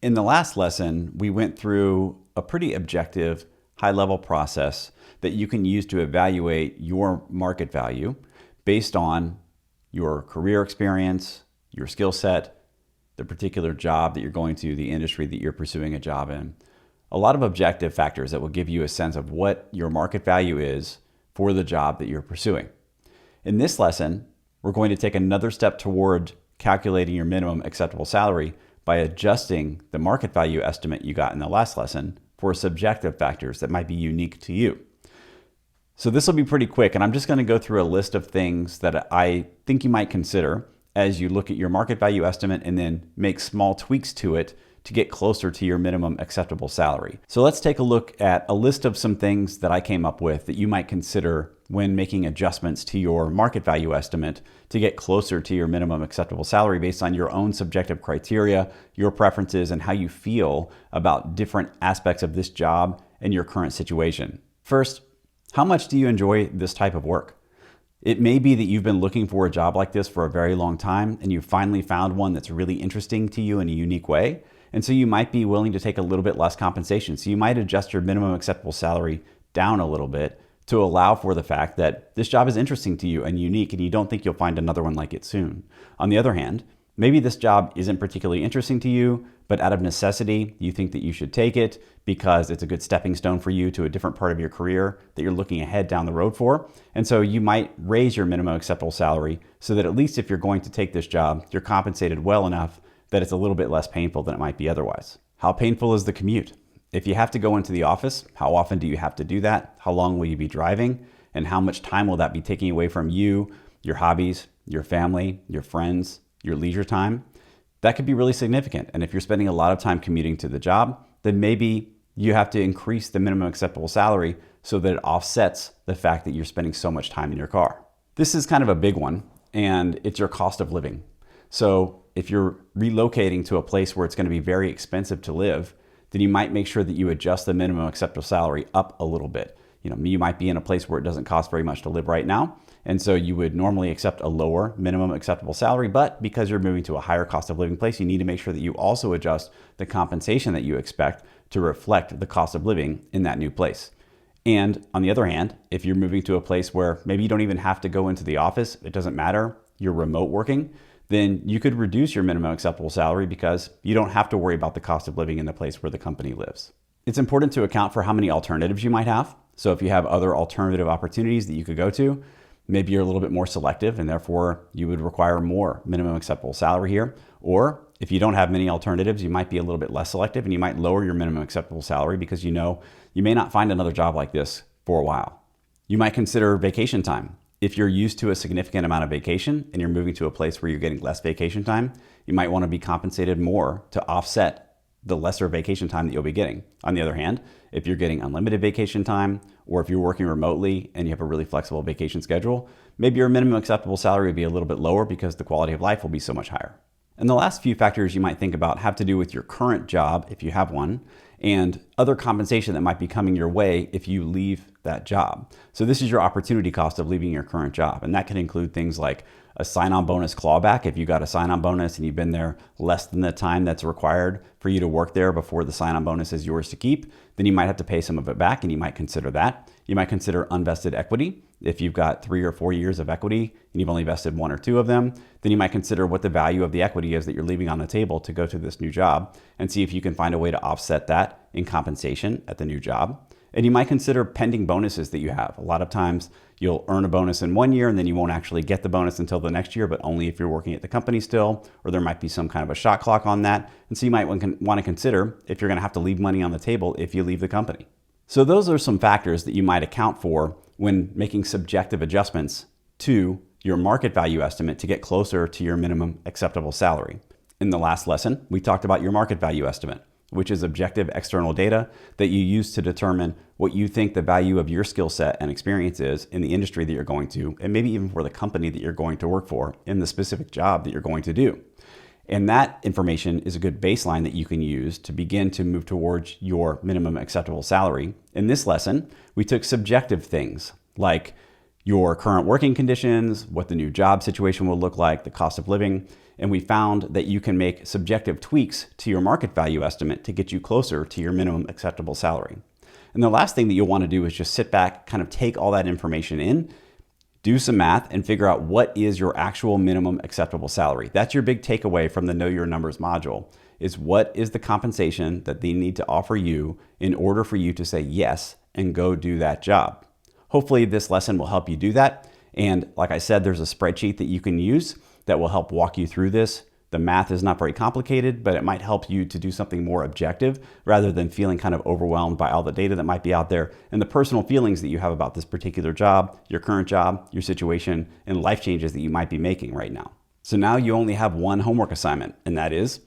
In the last lesson, we went through a pretty objective, high-level process that you can use to evaluate your market value based on your career experience, your skill set, the particular job that you're going to, the industry that you're pursuing a job in. A lot of objective factors that will give you a sense of what your market value is for the job that you're pursuing. In this lesson, we're going to take another step toward calculating your minimum acceptable salary by adjusting the market value estimate you got in the last lesson for subjective factors that might be unique to you. So this will be pretty quick, and I'm just going to go through a list of things that I think you might consider as you look at your market value estimate and then make small tweaks to it to get closer to your minimum acceptable salary. So let's take a look at a list of some things that I came up with that you might consider when making adjustments to your market value estimate to get closer to your minimum acceptable salary based on your own subjective criteria, your preferences, and how you feel about different aspects of this job and your current situation. First, how much do you enjoy this type of work? It may be that you've been looking for a job like this for a very long time and you finally found one that's really interesting to you in a unique way. And so you might be willing to take a little bit less compensation. So you might adjust your minimum acceptable salary down a little bit to allow for the fact that this job is interesting to you and unique and you don't think you'll find another one like it soon. On the other hand, maybe this job isn't particularly interesting to you, but out of necessity, you think that you should take it because it's a good stepping stone for you to a different part of your career that you're looking ahead down the road for. And so you might raise your minimum acceptable salary so that at least if you're going to take this job, you're compensated well enough that it's a little bit less painful than it might be otherwise. How painful is the commute? If you have to go into the office, how often do you have to do that? How long will you be driving? And how much time will that be taking away from you, your hobbies, your family, your friends, your leisure time? That could be really significant. And if you're spending a lot of time commuting to the job, then maybe you have to increase the minimum acceptable salary so that it offsets the fact that you're spending so much time in your car. This is kind of a big one, and it's your cost of living. So if you're relocating to a place where it's going to be very expensive to live, then you might make sure that you adjust the minimum acceptable salary up a little bit. You might be in a place where it doesn't cost very much to live right now. And so you would normally accept a lower minimum acceptable salary, but because you're moving to a higher cost of living place, you need to make sure that you also adjust the compensation that you expect to reflect the cost of living in that new place. And on the other hand, if you're moving to a place where maybe you don't even have to go into the office, it doesn't matter, you're remote working, then you could reduce your minimum acceptable salary because you don't have to worry about the cost of living in the place where the company lives. It's important to account for how many alternatives you might have. So if you have other alternative opportunities that you could go to, maybe you're a little bit more selective and therefore you would require more minimum acceptable salary here. Or if you don't have many alternatives, you might be a little bit less selective and you might lower your minimum acceptable salary because you may not find another job like this for a while. You might consider vacation time. If you're used to a significant amount of vacation and you're moving to a place where you're getting less vacation time, you might want to be compensated more to offset the lesser vacation time that you'll be getting. On the other hand, if you're getting unlimited vacation time, or if you're working remotely and you have a really flexible vacation schedule, maybe your minimum acceptable salary would be a little bit lower because the quality of life will be so much higher. And the last few factors you might think about have to do with your current job, if you have one, and other compensation that might be coming your way if you leave that job. So this is your opportunity cost of leaving your current job. And that can include things like a sign-on bonus clawback. If you got a sign-on bonus and you've been there less than the time that's required for you to work there before the sign-on bonus is yours to keep, then you might have to pay some of it back and you might consider that. You might consider unvested equity. If you've got 3 or 4 years of equity and you've only vested 1 or 2 of them, then you might consider what the value of the equity is that you're leaving on the table to go to this new job and see if you can find a way to offset that in compensation at the new job. And you might consider pending bonuses that you have. A lot of times you'll earn a bonus in 1 year and then you won't actually get the bonus until the next year, but only if you're working at the company still, or there might be some kind of a shot clock on that. And so you might want to consider if you're going to have to leave money on the table if you leave the company. So those are some factors that you might account for when making subjective adjustments to your market value estimate to get closer to your minimum acceptable salary. In the last lesson, we talked about your market value estimate, which is objective external data that you use to determine what you think the value of your skill set and experience is in the industry that you're going to, and maybe even for the company that you're going to work for in the specific job that you're going to do. And that information is a good baseline that you can use to begin to move towards your minimum acceptable salary. In this lesson, we took subjective things like your current working conditions, what the new job situation will look like, the cost of living, And we found that you can make subjective tweaks to your market value estimate to get you closer to your minimum acceptable salary. And the last thing that you'll want to do is just sit back, kind of take all that information in, do some math, and figure out what is your actual minimum acceptable salary. That's your big takeaway from the Know Your Numbers module, is what is the compensation that they need to offer you in order for you to say yes and go do that job. Hopefully this lesson will help you do that. And like I said, there's a spreadsheet that you can use that will help walk you through this. The math is not very complicated, but it might help you to do something more objective rather than feeling kind of overwhelmed by all the data that might be out there and the personal feelings that you have about this particular job, your current job, your situation, and life changes that you might be making right now. So now you only have one homework assignment, and that is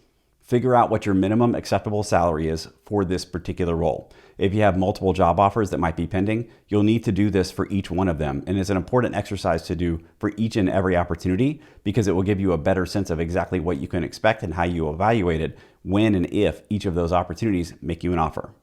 figure out what your minimum acceptable salary is for this particular role. If you have multiple job offers that might be pending, you'll need to do this for each one of them. And it's an important exercise to do for each and every opportunity because it will give you a better sense of exactly what you can expect and how you evaluate it when and if each of those opportunities make you an offer.